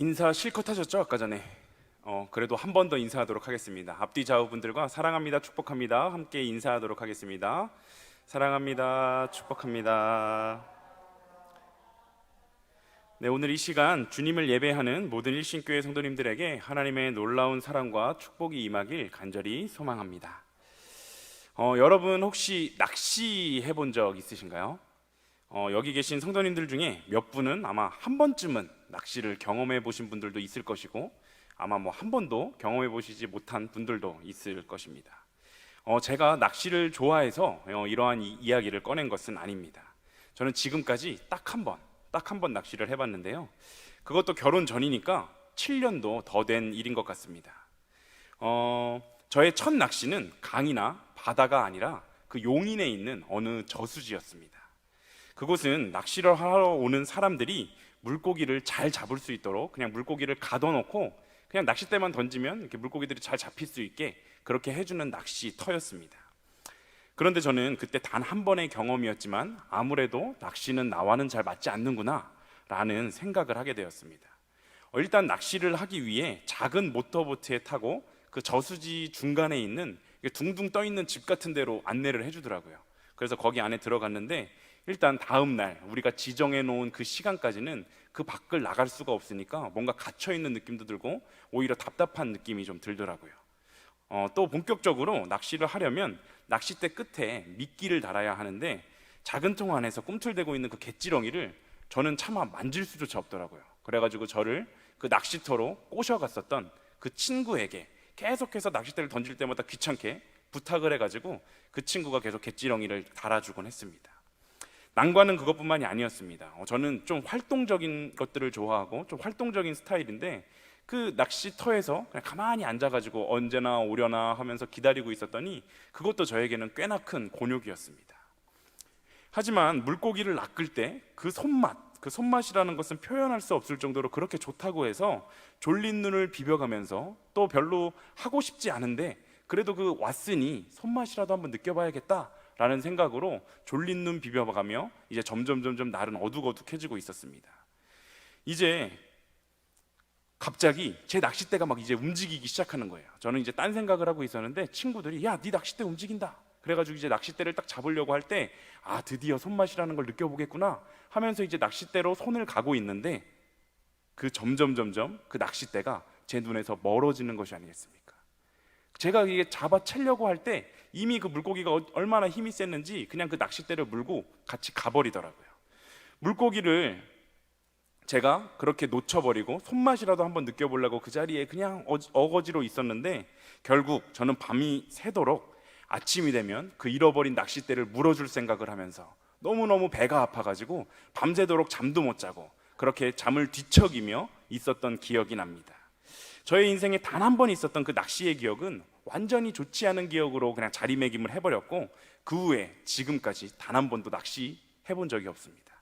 인사 실컷 하셨죠? 아까 전에. 그래도 한 번 더 인사하도록 하겠습니다. 앞뒤 좌우분들과 사랑합니다, 축복합니다. 함께 인사하도록 하겠습니다. 사랑합니다, 축복합니다. 네, 오늘 이 시간 주님을 예배하는 모든 일신교회 성도님들에게 하나님의 놀라운 사랑과 축복이 임하길 간절히 소망합니다. 여러분 혹시 낚시 해본 적 있으신가요? 여기 계신 성도님들 중에 몇 분은 아마 한 번쯤은 낚시를 경험해 보신 분들도 있을 것이고, 아마 뭐 한 번도 경험해 보시지 못한 분들도 있을 것입니다. 제가 낚시를 좋아해서 이러한 이야기를 꺼낸 것은 아닙니다. 저는 지금까지 딱 한 번 낚시를 해봤는데요, 그것도 결혼 전이니까 7년도 더 된 일인 것 같습니다. 저의 첫 낚시는 강이나 바다가 아니라 그 용인에 있는 어느 저수지였습니다. 그곳은 낚시를 하러 오는 사람들이 물고기를 잘 잡을 수 있도록 그냥 물고기를 가둬놓고 그냥 낚싯대만 던지면 이렇게 물고기들이 잘 잡힐 수 있게 그렇게 해주는 낚시터였습니다. 그런데 저는 그때 단 한 번의 경험이었지만 아무래도 낚시는 나와는 잘 맞지 않는구나 라는 생각을 하게 되었습니다. 일단 낚시를 하기 위해 작은 모터보트에 타고 그 저수지 중간에 있는 둥둥 떠 있는 집 같은 데로 안내를 해주더라고요. 그래서 거기 안에 들어갔는데, 일단 다음 날 우리가 지정해 놓은 그 시간까지는 그 밖을 나갈 수가 없으니까 뭔가 갇혀 있는 느낌도 들고 오히려 답답한 느낌이 좀 들더라고요. 또 본격적으로 낚시를 하려면 낚싯대 끝에 미끼를 달아야 하는데, 작은 통 안에서 꿈틀대고 있는 그 갯지렁이를 저는 차마 만질 수조차 없더라고요. 그래가지고 저를 그 낚시터로 꼬셔갔었던 그 친구에게 계속해서 낚싯대를 던질 때마다 귀찮게 부탁을 해가지고 그 친구가 계속 갯지렁이를 달아주곤 했습니다. 난관은 그것뿐만이 아니었습니다. 저는 좀 활동적인 것들을 좋아하고 좀 활동적인 스타일인데, 그 낚시터에서 그냥 가만히 앉아가지고 언제나 오려나 하면서 기다리고 있었더니 그것도 저에게는 꽤나 큰 곤욕이었습니다. 하지만 물고기를 낚을 때 그 손맛이라는 것은 표현할 수 없을 정도로 그렇게 좋다고 해서 졸린 눈을 비벼가면서, 또 별로 하고 싶지 않은데 그래도 그 왔으니 손맛이라도 한번 느껴봐야겠다 라는 생각으로 졸린 눈 비벼가며 이제 점점 날은 어둑어둑해지고 있었습니다. 이제 갑자기 제 낚싯대가 막 이제 움직이기 시작하는 거예요. 저는 이제 딴 생각을 하고 있었는데 친구들이 야, 네 낚싯대 움직인다 그래가지고 이제 낚싯대를 딱 잡으려고 할 때, 아, 드디어 손맛이라는 걸 느껴보겠구나 하면서 이제 낚싯대로 손을 가고 있는데, 그 점점 그 낚싯대가 제 눈에서 멀어지는 것이 아니겠습니까? 제가 이게 잡아채려고 할 때 이미 그 물고기가 얼마나 힘이 셌는지 그냥 그 낚싯대를 물고 같이 가버리더라고요. 물고기를 제가 그렇게 놓쳐버리고 손맛이라도 한번 느껴보려고 그 자리에 그냥 어거지로 있었는데, 결국 저는 밤이 새도록 아침이 되면 그 잃어버린 낚싯대를 물어줄 생각을 하면서 너무너무 배가 아파가지고 밤새도록 잠도 못 자고 그렇게 잠을 뒤척이며 있었던 기억이 납니다. 저의 인생에 단 한 번 있었던 그 낚시의 기억은 완전히 좋지 않은 기억으로 그냥 자리매김을 해버렸고, 그 후에 지금까지 단 한 번도 낚시 해본 적이 없습니다.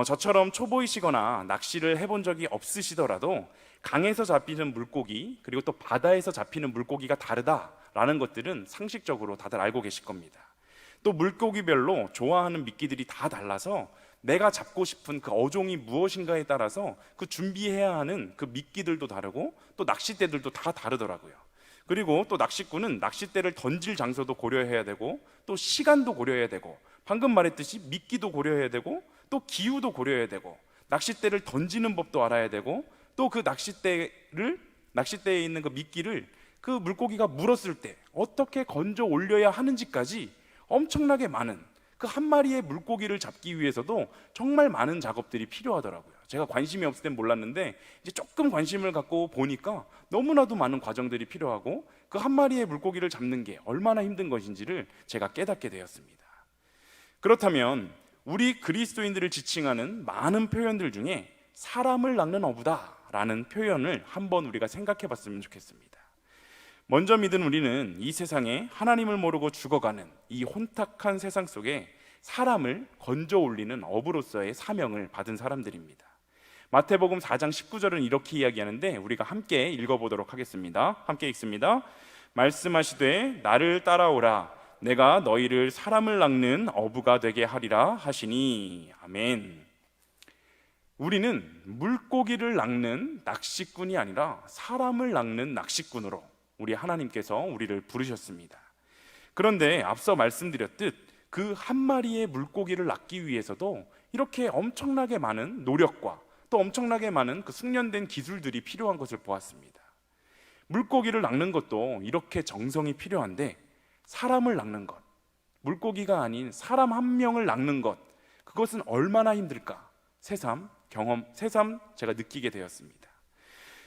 저처럼 초보이시거나 낚시를 해본 적이 없으시더라도 강에서 잡히는 물고기 그리고 또 바다에서 잡히는 물고기가 다르다라는 것들은 상식적으로 다들 알고 계실 겁니다. 또 물고기별로 좋아하는 미끼들이 다 달라서 내가 잡고 싶은 그 어종이 무엇인가에 따라서 그 준비해야 하는 그 미끼들도 다르고 또 낚싯대들도 다 다르더라고요. 그리고 또 낚시꾼은 낚싯대를 던질 장소도 고려해야 되고 또 시간도 고려해야 되고, 방금 말했듯이 미끼도 고려해야 되고 또 기후도 고려해야 되고, 낚싯대를 던지는 법도 알아야 되고, 또 그 낚싯대에 있는 그 미끼를 그 물고기가 물었을 때 어떻게 건져 올려야 하는지까지 엄청나게 많은, 그 한 마리의 물고기를 잡기 위해서도 정말 많은 작업들이 필요하더라고요. 제가 관심이 없을 땐 몰랐는데 이제 조금 관심을 갖고 보니까 너무나도 많은 과정들이 필요하고 그 한 마리의 물고기를 잡는 게 얼마나 힘든 것인지를 제가 깨닫게 되었습니다. 그렇다면 우리 그리스도인들을 지칭하는 많은 표현들 중에 사람을 낚는 어부다 라는 표현을 한번 우리가 생각해 봤으면 좋겠습니다. 먼저 믿은 우리는 이 세상에 하나님을 모르고 죽어가는 이 혼탁한 세상 속에 사람을 건져 올리는 어부로서의 사명을 받은 사람들입니다. 마태복음 4장 19절은 이렇게 이야기하는데 우리가 함께 읽어보도록 하겠습니다. 함께 읽습니다. 말씀하시되 나를 따라오라 내가 너희를 사람을 낚는 어부가 되게 하리라 하시니. 아멘. 우리는 물고기를 낚는 낚시꾼이 아니라 사람을 낚는 낚시꾼으로 우리 하나님께서 우리를 부르셨습니다. 그런데 앞서 말씀드렸듯 그 한 마리의 물고기를 낚기 위해서도 이렇게 엄청나게 많은 노력과 또 엄청나게 많은 그 숙련된 기술들이 필요한 것을 보았습니다. 물고기를 낚는 것도 이렇게 정성이 필요한데 사람을 낚는 것, 물고기가 아닌 사람 한 명을 낚는 것, 그것은 얼마나 힘들까? 새삼 제가 느끼게 되었습니다.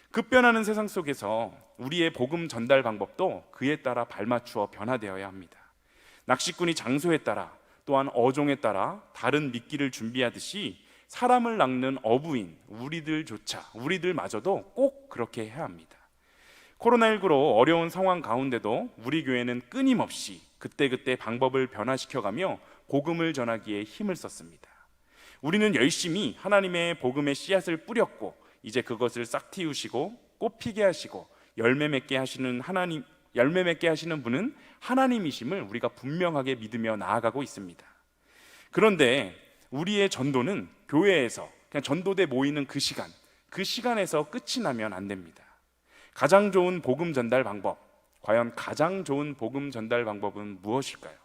급변하는 세상 속에서 우리의 복음 전달 방법도 그에 따라 발맞추어 변화되어야 합니다. 낚시꾼이 장소에 따라 또한 어종에 따라 다른 미끼를 준비하듯이 사람을 낚는 어부인 우리들마저도 꼭 그렇게 해야 합니다. 코로나19로 어려운 상황 가운데도 우리 교회는 끊임없이 그때그때 방법을 변화시켜가며 복음을 전하기에 힘을 썼습니다. 우리는 열심히 하나님의 복음의 씨앗을 뿌렸고 이제 그것을 싹 틔우시고 꽃 피게 하시고 열매 맺게 하시는 분은 하나님이심을 우리가 분명하게 믿으며 나아가고 있습니다. 그런데 우리의 전도는 교회에서 그냥 전도대 모이는 그 시간에서 끝이 나면 안 됩니다. 가장 좋은 복음 전달 방법, 과연 가장 좋은 복음 전달 방법은 무엇일까요?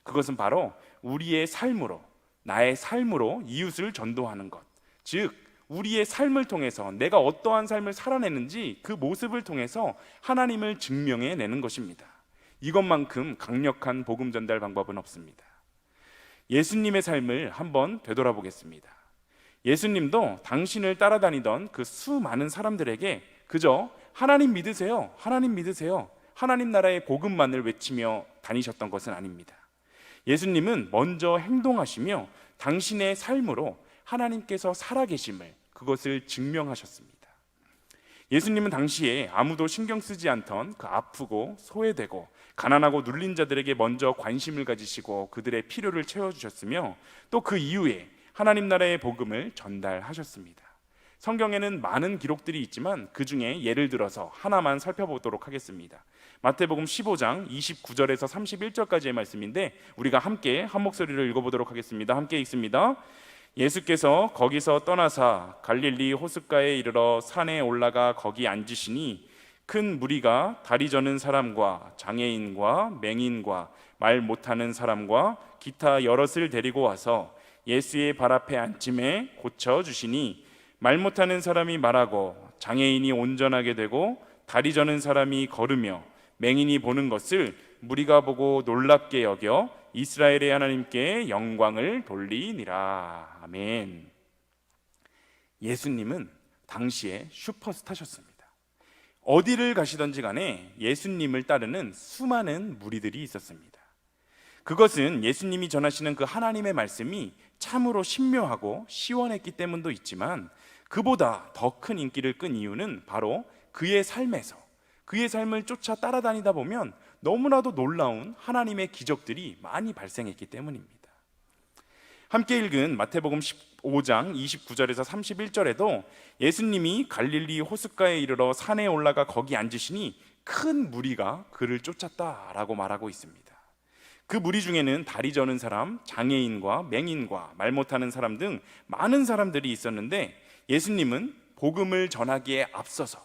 그것은 바로 우리의 삶으로, 나의 삶으로 이웃을 전도하는 것, 즉 우리의 삶을 통해서 내가 어떠한 삶을 살아내는지 그 모습을 통해서 하나님을 증명해내는 것입니다. 이것만큼 강력한 복음 전달 방법은 없습니다. 예수님의 삶을 한번 되돌아보겠습니다. 예수님도 당신을 따라다니던 그 수많은 사람들에게 그저 하나님 믿으세요, 하나님 믿으세요, 하나님 나라의 복음만을 외치며 다니셨던 것은 아닙니다. 예수님은 먼저 행동하시며 당신의 삶으로 하나님께서 살아계심을 그것을 증명하셨습니다. 예수님은 당시에 아무도 신경 쓰지 않던 그 아프고 소외되고 가난하고 눌린 자들에게 먼저 관심을 가지시고 그들의 필요를 채워주셨으며 또 그 이후에 하나님 나라의 복음을 전달하셨습니다. 성경에는 많은 기록들이 있지만 그 중에 예를 들어서 하나만 살펴보도록 하겠습니다. 마태복음 15장 29절에서 31절까지의 말씀인데 우리가 함께 한 목소리로 읽어보도록 하겠습니다. 함께 읽습니다. 예수께서 거기서 떠나사 갈릴리 호숫가에 이르러 산에 올라가 거기 앉으시니 큰 무리가 다리 저는 사람과 장애인과 맹인과 말 못하는 사람과 기타 여럿을 데리고 와서 예수의 발 앞에 앉음에 고쳐주시니 말 못하는 사람이 말하고 장애인이 온전하게 되고 다리 저는 사람이 걸으며 맹인이 보는 것을 무리가 보고 놀랍게 여겨 이스라엘의 하나님께 영광을 돌리니라. 아멘. 예수님은 당시에 슈퍼스타셨습니다. 어디를 가시던지 간에 예수님을 따르는 수많은 무리들이 있었습니다. 그것은 예수님이 전하시는 그 하나님의 말씀이 참으로 신묘하고 시원했기 때문도 있지만 그보다 더 큰 인기를 끈 이유는 바로 그의 삶에서 그의 삶을 쫓아 따라다니다 보면 너무나도 놀라운 하나님의 기적들이 많이 발생했기 때문입니다. 함께 읽은 마태복음 15장 29절에서 31절에도 예수님이 갈릴리 호숫가에 이르러 산에 올라가 거기 앉으시니 큰 무리가 그를 쫓았다라고 말하고 있습니다. 그 무리 중에는 다리 저는 사람, 장애인과 맹인과 말 못하는 사람 등 많은 사람들이 있었는데 예수님은 복음을 전하기에 앞서서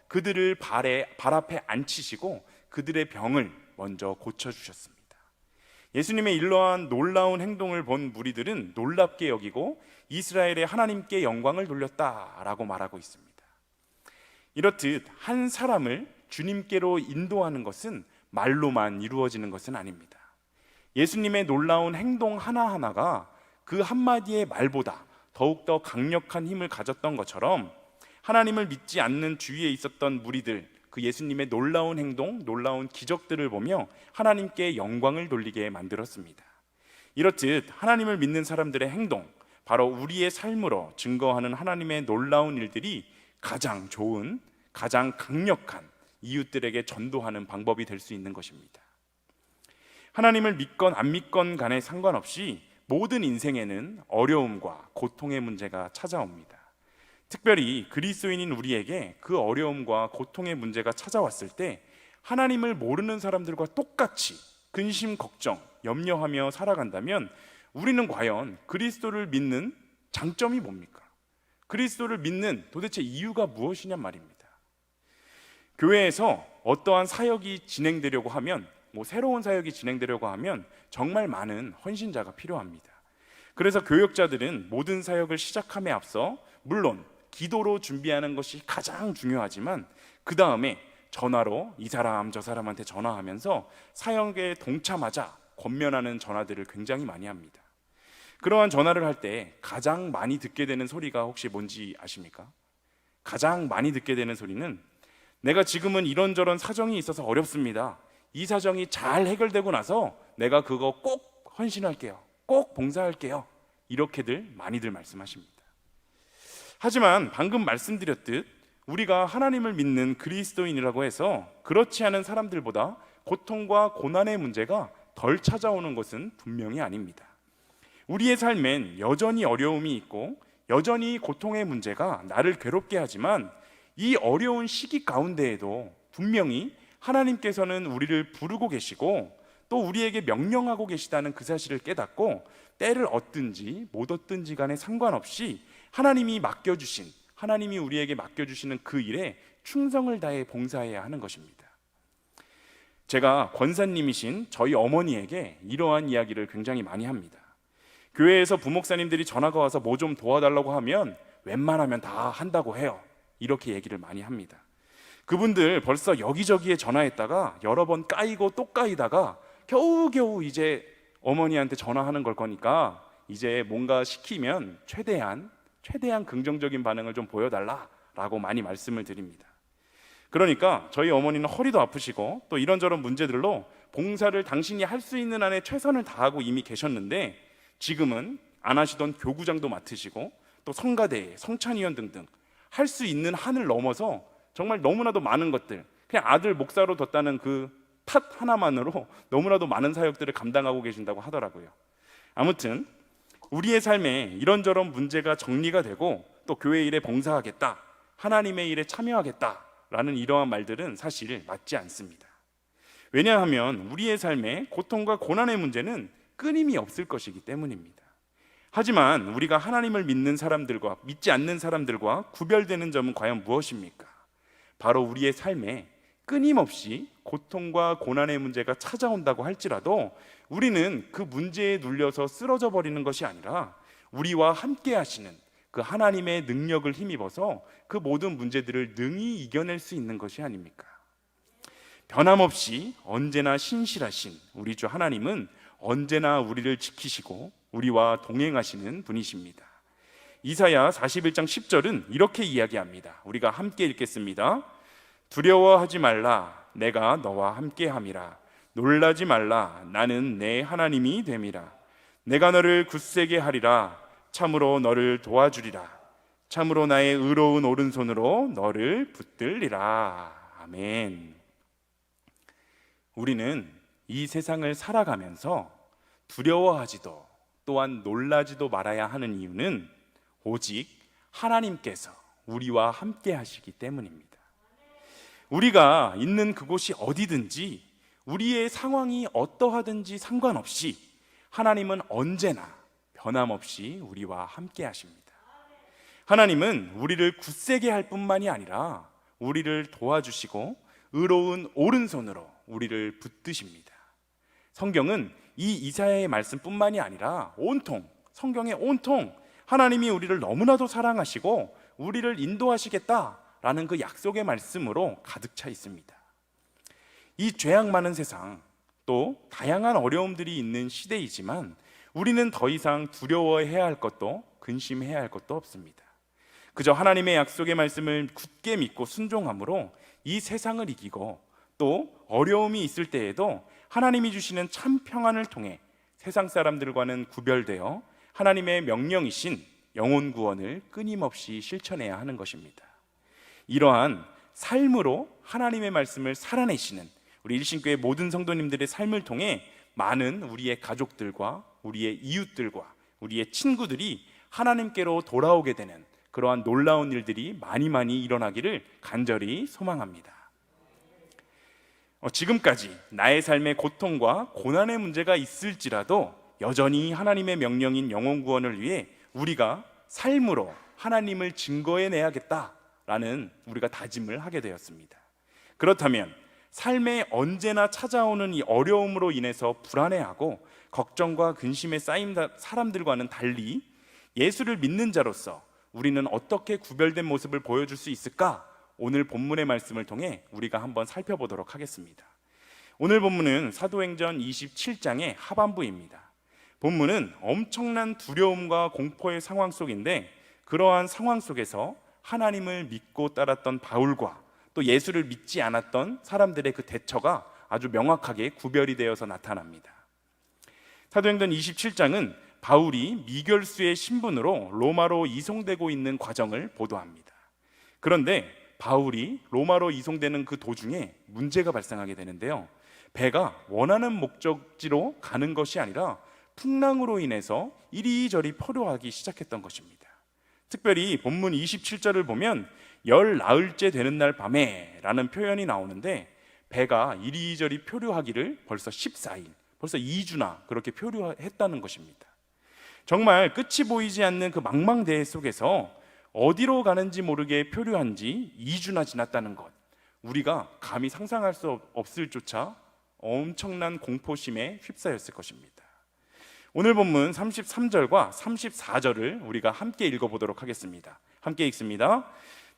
그들을 발 앞에 앉히시고 그들의 병을 먼저 고쳐주셨습니다. 예수님의 이러한 놀라운 행동을 본 무리들은 놀랍게 여기고 이스라엘의 하나님께 영광을 돌렸다라고 말하고 있습니다. 이렇듯 한 사람을 주님께로 인도하는 것은 말로만 이루어지는 것은 아닙니다. 예수님의 놀라운 행동 하나하나가 그 한마디의 말보다 더욱더 강력한 힘을 가졌던 것처럼 하나님을 믿지 않는 주위에 있었던 무리들, 그 예수님의 놀라운 행동, 놀라운 기적들을 보며 하나님께 영광을 돌리게 만들었습니다. 이렇듯 하나님을 믿는 사람들의 행동, 바로 우리의 삶으로 증거하는 하나님의 놀라운 일들이 가장 좋은, 가장 강력한 이웃들에게 전도하는 방법이 될 수 있는 것입니다. 하나님을 믿건 안 믿건 간에 상관없이 모든 인생에는 어려움과 고통의 문제가 찾아옵니다. 특별히 그리스도인인 우리에게 그 어려움과 고통의 문제가 찾아왔을 때 하나님을 모르는 사람들과 똑같이 근심, 걱정, 염려하며 살아간다면 우리는 과연 그리스도를 믿는 장점이 뭡니까? 그리스도를 믿는 도대체 이유가 무엇이냔 말입니다. 교회에서 어떠한 사역이 진행되려고 하면, 새로운 사역이 진행되려고 하면 정말 많은 헌신자가 필요합니다. 그래서 교역자들은 모든 사역을 시작함에 앞서 물론 기도로 준비하는 것이 가장 중요하지만 그 다음에 전화로 이 사람 저 사람한테 전화하면서 사역에 동참하자 권면하는 전화들을 굉장히 많이 합니다. 그러한 전화를 할 때 가장 많이 듣게 되는 소리가 혹시 뭔지 아십니까? 가장 많이 듣게 되는 소리는 내가 지금은 이런저런 사정이 있어서 어렵습니다. 이 사정이 잘 해결되고 나서 내가 그거 꼭 헌신할게요. 꼭 봉사할게요. 이렇게들 많이들 말씀하십니다. 하지만 방금 말씀드렸듯 우리가 하나님을 믿는 그리스도인이라고 해서 그렇지 않은 사람들보다 고통과 고난의 문제가 덜 찾아오는 것은 분명히 아닙니다. 우리의 삶엔 여전히 어려움이 있고 여전히 고통의 문제가 나를 괴롭게 하지만 이 어려운 시기 가운데에도 분명히 하나님께서는 우리를 부르고 계시고 또 우리에게 명령하고 계시다는 그 사실을 깨닫고 때를 얻든지 못 얻든지 간에 상관없이 하나님이 우리에게 맡겨주시는 그 일에 충성을 다해 봉사해야 하는 것입니다. 제가 권사님이신 저희 어머니에게 이러한 이야기를 굉장히 많이 합니다. 교회에서 부목사님들이 전화가 와서 뭐 좀 도와달라고 하면 웬만하면 다 한다고 해요. 이렇게 얘기를 많이 합니다. 그분들 벌써 여기저기에 전화했다가 여러 번 까이고 또 까이다가 겨우겨우 이제 어머니한테 전화하는 걸 거니까 이제 뭔가 시키면 최대한 긍정적인 반응을 좀 보여달라라고 많이 말씀을 드립니다. 그러니까 저희 어머니는 허리도 아프시고 또 이런저런 문제들로 봉사를 당신이 할 수 있는 한에 최선을 다하고 이미 계셨는데 지금은 안 하시던 교구장도 맡으시고 또 성가대, 성찬위원 등등 할 수 있는 한을 넘어서 정말 너무나도 많은 것들, 그냥 아들 목사로 뒀다는 그 탓 하나만으로 너무나도 많은 사역들을 감당하고 계신다고 하더라고요. 아무튼 우리의 삶에 이런저런 문제가 정리가 되고 또 교회 일에 봉사하겠다, 하나님의 일에 참여하겠다라는 이러한 말들은 사실 맞지 않습니다. 왜냐하면 우리의 삶에 고통과 고난의 문제는 끊임이 없을 것이기 때문입니다. 하지만 우리가 하나님을 믿는 사람들과 믿지 않는 사람들과 구별되는 점은 과연 무엇입니까? 바로 우리의 삶에 끊임없이 고통과 고난의 문제가 찾아온다고 할지라도 우리는 그 문제에 눌려서 쓰러져 버리는 것이 아니라 우리와 함께 하시는 그 하나님의 능력을 힘입어서 그 모든 문제들을 능히 이겨낼 수 있는 것이 아닙니까? 변함없이 언제나 신실하신 우리 주 하나님은 언제나 우리를 지키시고 우리와 동행하시는 분이십니다. 이사야 41장 10절은 이렇게 이야기합니다. 우리가 함께 읽겠습니다. 두려워하지 말라, 내가 너와 함께함이라. 놀라지 말라, 나는 내 하나님이 됨이라. 내가 너를 굳세게 하리라. 참으로 너를 도와주리라. 참으로 나의 의로운 오른손으로 너를 붙들리라. 아멘. 우리는 이 세상을 살아가면서 두려워하지도 또한 놀라지도 말아야 하는 이유는 오직 하나님께서 우리와 함께 하시기 때문입니다. 우리가 있는 그곳이 어디든지 우리의 상황이 어떠하든지 상관없이 하나님은 언제나 변함없이 우리와 함께 하십니다. 하나님은 우리를 굳세게 할 뿐만이 아니라 우리를 도와주시고 의로운 오른손으로 우리를 붙드십니다. 성경은 이 이사야의 말씀뿐만이 아니라 성경의 온통 하나님이 우리를 너무나도 사랑하시고 우리를 인도하시겠다라는 그 약속의 말씀으로 가득 차 있습니다. 이 죄악 많은 세상, 또 다양한 어려움들이 있는 시대이지만 우리는 더 이상 두려워해야 할 것도 근심해야 할 것도 없습니다. 그저 하나님의 약속의 말씀을 굳게 믿고 순종함으로 이 세상을 이기고 또 어려움이 있을 때에도 하나님이 주시는 참 평안을 통해 세상 사람들과는 구별되어 하나님의 명령이신 영혼 구원을 끊임없이 실천해야 하는 것입니다. 이러한 삶으로 하나님의 말씀을 살아내시는 우리 일신교회 모든 성도님들의 삶을 통해 많은 우리의 가족들과 우리의 이웃들과 우리의 친구들이 하나님께로 돌아오게 되는 그러한 놀라운 일들이 많이 일어나기를 간절히 소망합니다. 지금까지 나의 삶에 고통과 고난의 문제가 있을지라도 여전히 하나님의 명령인 영혼 구원을 위해 우리가 삶으로 하나님을 증거해내야겠다라는 우리가 다짐을 하게 되었습니다. 그렇다면 삶에 언제나 찾아오는 이 어려움으로 인해서 불안해하고 걱정과 근심에 쌓인 사람들과는 달리 예수를 믿는 자로서 우리는 어떻게 구별된 모습을 보여줄 수 있을까? 오늘 본문의 말씀을 통해 우리가 한번 살펴보도록 하겠습니다. 오늘 본문은 사도행전 27장의 하반부입니다. 본문은 엄청난 두려움과 공포의 상황 속인데, 그러한 상황 속에서 하나님을 믿고 따랐던 바울과 또 예수를 믿지 않았던 사람들의 그 대처가 아주 명확하게 구별이 되어서 나타납니다. 사도행전 27장은 바울이 미결수의 신분으로 로마로 이송되고 있는 과정을 보도합니다. 그런데 바울이 로마로 이송되는 그 도중에 문제가 발생하게 되는데요, 배가 원하는 목적지로 가는 것이 아니라 풍랑으로 인해서 이리저리 포로하기 시작했던 것입니다. 특별히 본문 27절을 보면 열 나흘째 되는 날 밤에 라는 표현이 나오는데, 배가 이리저리 표류하기를 벌써 14일, 벌써 2주나 그렇게 표류했다는 것입니다. 정말 끝이 보이지 않는 그 망망대해 속에서 어디로 가는지 모르게 표류한 지 2주나 지났다는 것, 우리가 감히 상상할 수 없을 조차 엄청난 공포심에 휩싸였을 것입니다. 오늘 본문 33절과 34절을 우리가 함께 읽어보도록 하겠습니다. 함께 읽습니다.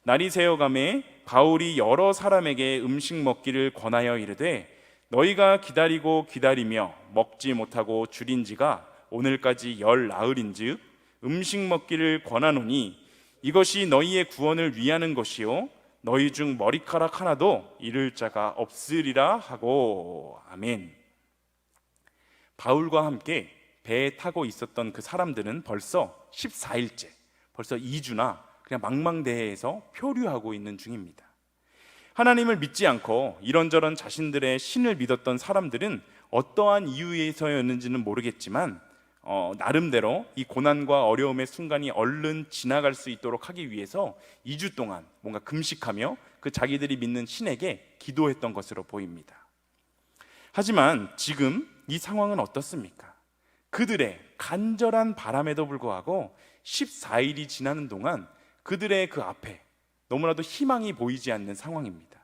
날이 새어가매 바울이 여러 사람에게 음식 먹기를 권하여 이르되 너희가 기다리고 기다리며 먹지 못하고 줄인 지가 오늘까지 열 나흘인즉 음식 먹기를 권하노니 이것이 너희의 구원을 위하는 것이요 너희 중 머리카락 하나도 잃을 자가 없으리라 하고. 아멘. 바울과 함께 배에 타고 있었던 그 사람들은 벌써 14일째, 벌써 2주나 그냥 망망대해에서 표류하고 있는 중입니다. 하나님을 믿지 않고 이런저런 자신들의 신을 믿었던 사람들은 어떠한 이유에서였는지는 모르겠지만 나름대로 이 고난과 어려움의 순간이 얼른 지나갈 수 있도록 하기 위해서 2주 동안 뭔가 금식하며 그 자기들이 믿는 신에게 기도했던 것으로 보입니다. 하지만 지금 이 상황은 어떻습니까? 그들의 간절한 바람에도 불구하고 14일이 지나는 동안 그들의 그 앞에 너무나도 희망이 보이지 않는 상황입니다.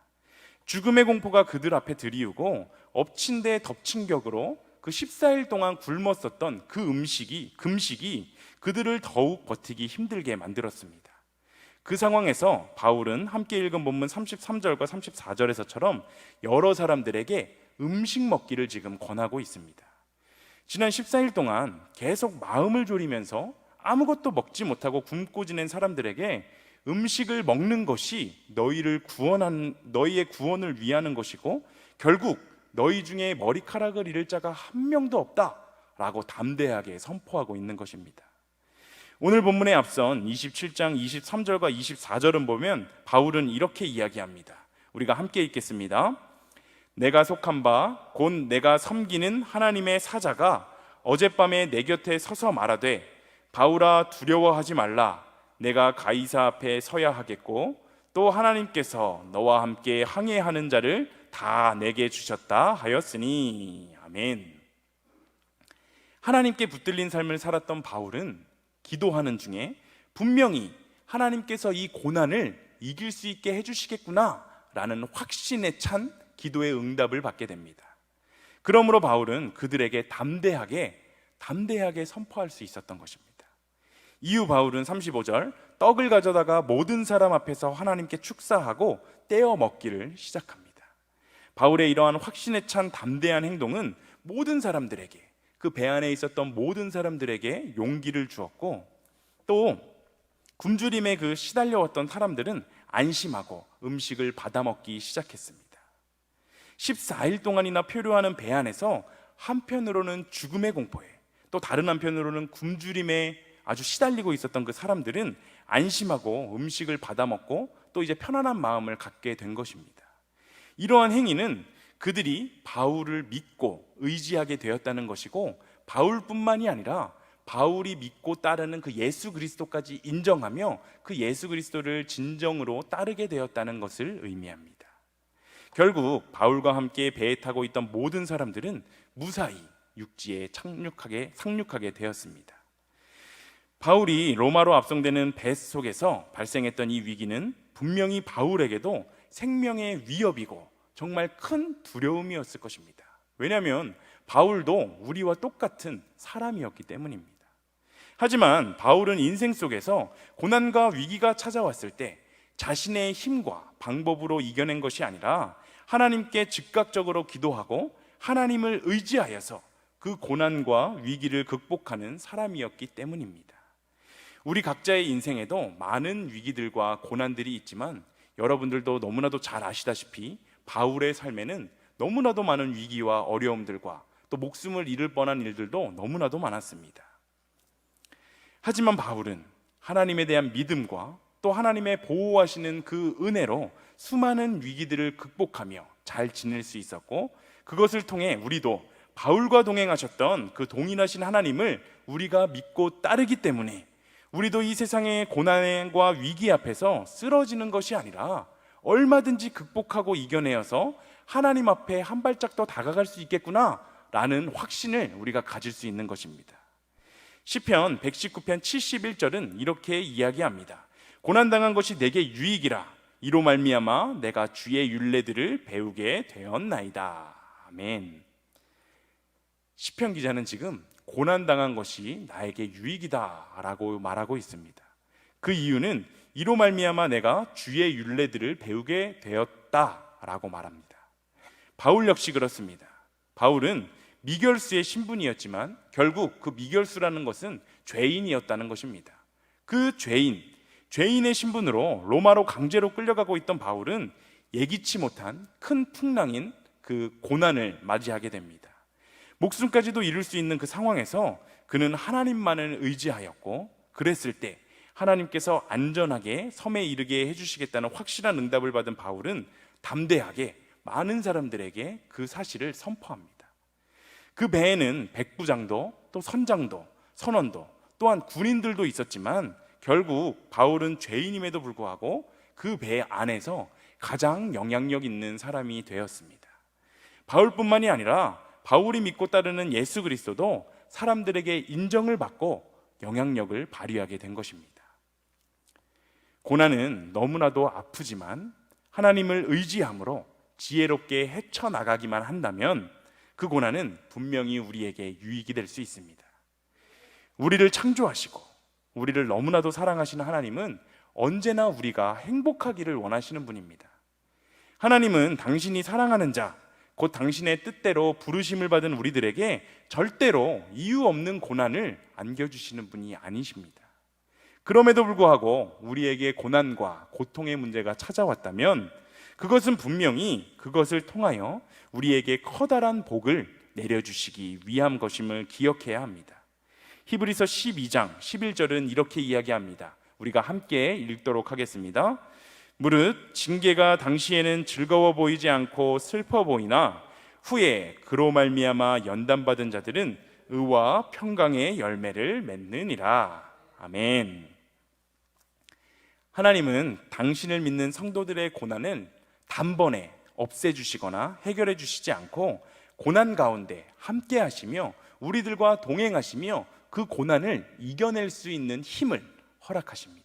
죽음의 공포가 그들 앞에 들이우고 엎친 데 덮친 격으로 그 14일 동안 굶었었던 그 금식이 그들을 더욱 버티기 힘들게 만들었습니다. 그 상황에서 바울은 함께 읽은 본문 33절과 34절에서처럼 여러 사람들에게 음식 먹기를 지금 권하고 있습니다. 지난 14일 동안 계속 마음을 졸이면서 아무것도 먹지 못하고 굶고 지낸 사람들에게 음식을 먹는 것이 너희의 구원을 위하는 것이고 결국 너희 중에 머리카락을 잃을 자가 한 명도 없다라고 담대하게 선포하고 있는 것입니다. 오늘 본문에 앞선 27장 23절과 24절은 보면 바울은 이렇게 이야기합니다. 우리가 함께 읽겠습니다. 내가 속한 바 곧 내가 섬기는 하나님의 사자가 어젯밤에 내 곁에 서서 말하되 바울아 두려워하지 말라. 내가 가이사 앞에 서야 하겠고 또 하나님께서 너와 함께 항해하는 자를 다 내게 주셨다 하였으니. 아멘. 하나님께 붙들린 삶을 살았던 바울은 기도하는 중에 분명히 하나님께서 이 고난을 이길 수 있게 해주시겠구나 라는 확신에 찬 기도의 응답을 받게 됩니다. 그러므로 바울은 그들에게 담대하게 선포할 수 있었던 것입니다. 이후 바울은 35절 떡을 가져다가 모든 사람 앞에서 하나님께 축사하고 떼어 먹기를 시작합니다. 바울의 이러한 확신에 찬 담대한 행동은 모든 사람들에게, 그 배 안에 있었던 모든 사람들에게 용기를 주었고 또 굶주림에 그 시달려왔던 사람들은 안심하고 음식을 받아 먹기 시작했습니다. 14일 동안이나 표류하는 배 안에서 한편으로는 죽음의 공포에 또 다른 한편으로는 굶주림에 아주 시달리고 있었던 그 사람들은 안심하고 음식을 받아 먹고 또 이제 편안한 마음을 갖게 된 것입니다. 이러한 행위는 그들이 바울을 믿고 의지하게 되었다는 것이고 바울뿐만이 아니라 바울이 믿고 따르는 그 예수 그리스도까지 인정하며 그 예수 그리스도를 진정으로 따르게 되었다는 것을 의미합니다. 결국 바울과 함께 배에 타고 있던 모든 사람들은 무사히 육지에 상륙하게 되었습니다. 바울이 로마로 압송되는 배 속에서 발생했던 이 위기는 분명히 바울에게도 생명의 위협이고 정말 큰 두려움이었을 것입니다. 왜냐하면 바울도 우리와 똑같은 사람이었기 때문입니다. 하지만 바울은 인생 속에서 고난과 위기가 찾아왔을 때 자신의 힘과 방법으로 이겨낸 것이 아니라 하나님께 즉각적으로 기도하고 하나님을 의지하여서 그 고난과 위기를 극복하는 사람이었기 때문입니다. 우리 각자의 인생에도 많은 위기들과 고난들이 있지만 여러분들도 너무나도 잘 아시다시피 바울의 삶에는 너무나도 많은 위기와 어려움들과 또 목숨을 잃을 뻔한 일들도 너무나도 많았습니다. 하지만 바울은 하나님에 대한 믿음과 또 하나님의 보호하시는 그 은혜로 수많은 위기들을 극복하며 잘 지낼 수 있었고, 그것을 통해 우리도 바울과 동행하셨던 그 동일하신 하나님을 우리가 믿고 따르기 때문에 우리도 이 세상의 고난과 위기 앞에서 쓰러지는 것이 아니라 얼마든지 극복하고 이겨내어서 하나님 앞에 한 발짝 더 다가갈 수 있겠구나 라는 확신을 우리가 가질 수 있는 것입니다. 시편 119편 71절은 이렇게 이야기합니다. 고난당한 것이 내게 유익이라, 이로 말미암아 내가 주의 율례들을 배우게 되었나이다. 아멘. 시편 기자는 지금 고난당한 것이 나에게 유익이다 라고 말하고 있습니다. 그 이유는 이로 말미암아 내가 주의 율례들을 배우게 되었다 라고 말합니다. 바울 역시 그렇습니다. 바울은 미결수의 신분이었지만 결국 그 미결수라는 것은 죄인이었다는 것입니다. 그 죄인의 신분으로 로마로 강제로 끌려가고 있던 바울은 예기치 못한 큰 풍랑인 그 고난을 맞이하게 됩니다. 목숨까지도 잃을 수 있는 그 상황에서 그는 하나님만을 의지하였고, 그랬을 때 하나님께서 안전하게 섬에 이르게 해주시겠다는 확실한 응답을 받은 바울은 담대하게 많은 사람들에게 그 사실을 선포합니다. 그 배에는 백부장도 또 선장도 선원도 또한 군인들도 있었지만 결국 바울은 죄인임에도 불구하고 그 배 안에서 가장 영향력 있는 사람이 되었습니다. 바울뿐만이 아니라 바울이 믿고 따르는 예수 그리스도도 사람들에게 인정을 받고 영향력을 발휘하게 된 것입니다. 고난은 너무나도 아프지만 하나님을 의지함으로 지혜롭게 헤쳐나가기만 한다면 그 고난은 분명히 우리에게 유익이 될 수 있습니다. 우리를 창조하시고 우리를 너무나도 사랑하시는 하나님은 언제나 우리가 행복하기를 원하시는 분입니다. 하나님은 당신이 사랑하는 자, 곧 당신의 뜻대로 부르심을 받은 우리들에게 절대로 이유 없는 고난을 안겨주시는 분이 아니십니다. 그럼에도 불구하고 우리에게 고난과 고통의 문제가 찾아왔다면 그것은 분명히 그것을 통하여 우리에게 커다란 복을 내려주시기 위한 것임을 기억해야 합니다. 히브리서 12장 11절은 이렇게 이야기합니다. 우리가 함께 읽도록 하겠습니다. 무릇 징계가 당시에는 즐거워 보이지 않고 슬퍼 보이나 후에 그로 말미암아 연단받은 자들은 의와 평강의 열매를 맺느니라. 아멘. 하나님은 당신을 믿는 성도들의 고난을 단번에 없애주시거나 해결해 주시지 않고 고난 가운데 함께 하시며 우리들과 동행하시며 그 고난을 이겨낼 수 있는 힘을 허락하십니다.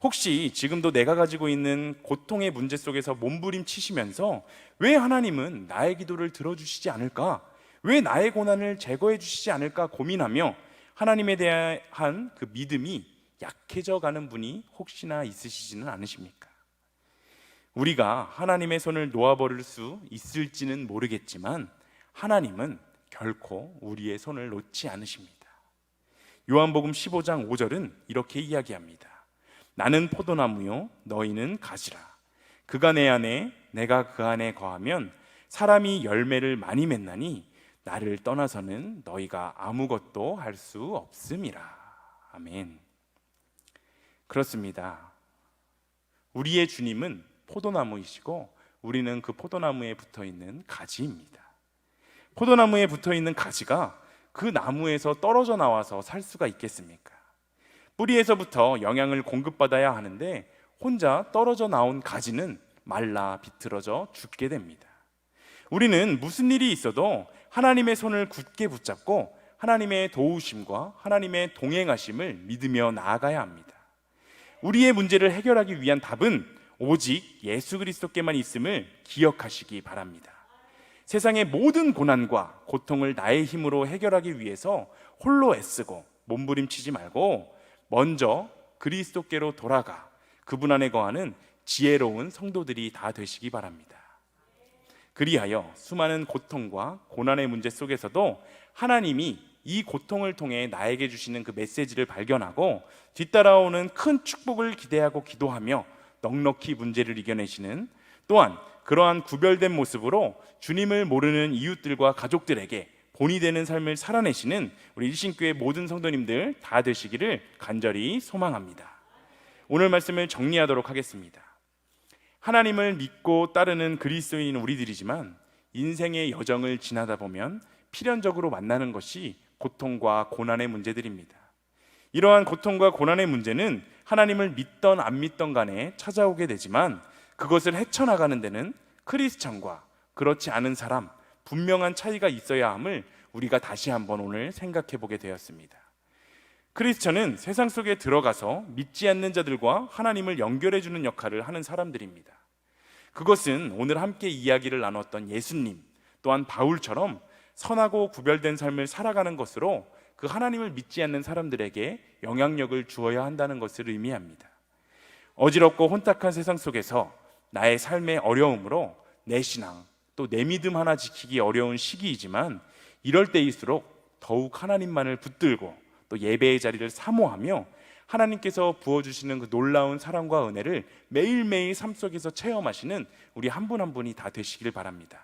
혹시 지금도 내가 가지고 있는 고통의 문제 속에서 몸부림치시면서 왜 하나님은 나의 기도를 들어주시지 않을까? 왜 나의 고난을 제거해 주시지 않을까 고민하며 하나님에 대한 그 믿음이 약해져 가는 분이 혹시나 있으시지는 않으십니까? 우리가 하나님의 손을 놓아버릴 수 있을지는 모르겠지만 하나님은 결코 우리의 손을 놓지 않으십니다. 요한복음 15장 5절은 이렇게 이야기합니다. 나는 포도나무요 너희는 가지라. 그가 내 안에 내가 그 안에 거하면 사람이 열매를 많이 맺나니 나를 떠나서는 너희가 아무것도 할 수 없음이라. 아멘. 그렇습니다. 우리의 주님은 포도나무이시고 우리는 그 포도나무에 붙어있는 가지입니다. 포도나무에 붙어있는 가지가 그 나무에서 떨어져 나와서 살 수가 있겠습니까? 뿌리에서부터 영양을 공급받아야 하는데 혼자 떨어져 나온 가지는 말라 비틀어져 죽게 됩니다. 우리는 무슨 일이 있어도 하나님의 손을 굳게 붙잡고 하나님의 도우심과 하나님의 동행하심을 믿으며 나아가야 합니다. 우리의 문제를 해결하기 위한 답은 오직 예수 그리스도께만 있음을 기억하시기 바랍니다. 세상의 모든 고난과 고통을 나의 힘으로 해결하기 위해서 홀로 애쓰고 몸부림치지 말고 먼저 그리스도께로 돌아가 그분 안에 거하는 지혜로운 성도들이 다 되시기 바랍니다. 그리하여 수많은 고통과 고난의 문제 속에서도 하나님이 이 고통을 통해 나에게 주시는 그 메시지를 발견하고 뒤따라오는 큰 축복을 기대하고 기도하며 넉넉히 문제를 이겨내시는, 또한 그러한 구별된 모습으로 주님을 모르는 이웃들과 가족들에게 본이 되는 삶을 살아내시는 우리 일신교회 모든 성도님들 다 되시기를 간절히 소망합니다. 오늘 말씀을 정리하도록 하겠습니다. 하나님을 믿고 따르는 그리스도인인 우리들이지만 인생의 여정을 지나다 보면 필연적으로 만나는 것이 고통과 고난의 문제들입니다. 이러한 고통과 고난의 문제는 하나님을 믿던 안 믿던 간에 찾아오게 되지만 그것을 헤쳐나가는 데는 크리스찬과 그렇지 않은 사람, 분명한 차이가 있어야 함을 우리가 다시 한번 오늘 생각해 보게 되었습니다. 크리스찬은 세상 속에 들어가서 믿지 않는 자들과 하나님을 연결해 주는 역할을 하는 사람들입니다. 그것은 오늘 함께 이야기를 나눴던 예수님, 또한 바울처럼 선하고 구별된 삶을 살아가는 것으로 그 하나님을 믿지 않는 사람들에게 영향력을 주어야 한다는 것을 의미합니다. 어지럽고 혼탁한 세상 속에서 나의 삶의 어려움으로 내 신앙, 또 내 믿음 하나 지키기 어려운 시기이지만 이럴 때일수록 더욱 하나님만을 붙들고 또 예배의 자리를 사모하며 하나님께서 부어주시는 그 놀라운 사랑과 은혜를 매일매일 삶 속에서 체험하시는 우리 한 분 한 분이 다 되시길 바랍니다.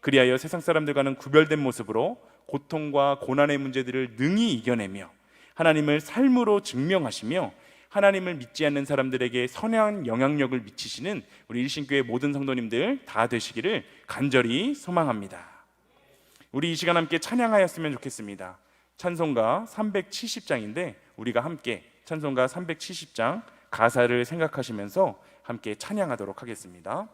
그리하여 세상 사람들과는 구별된 모습으로 고통과 고난의 문제들을 능히 이겨내며 하나님을 삶으로 증명하시며 하나님을 믿지 않는 사람들에게 선한 영향력을 미치시는 우리 일신교회 모든 성도님들 다 되시기를 간절히 소망합니다. 우리 이 시간 함께 찬양하였으면 좋겠습니다. 찬송가 370장인데 우리가 함께 찬송가 370장 가사를 생각하시면서 함께 찬양하도록 하겠습니다.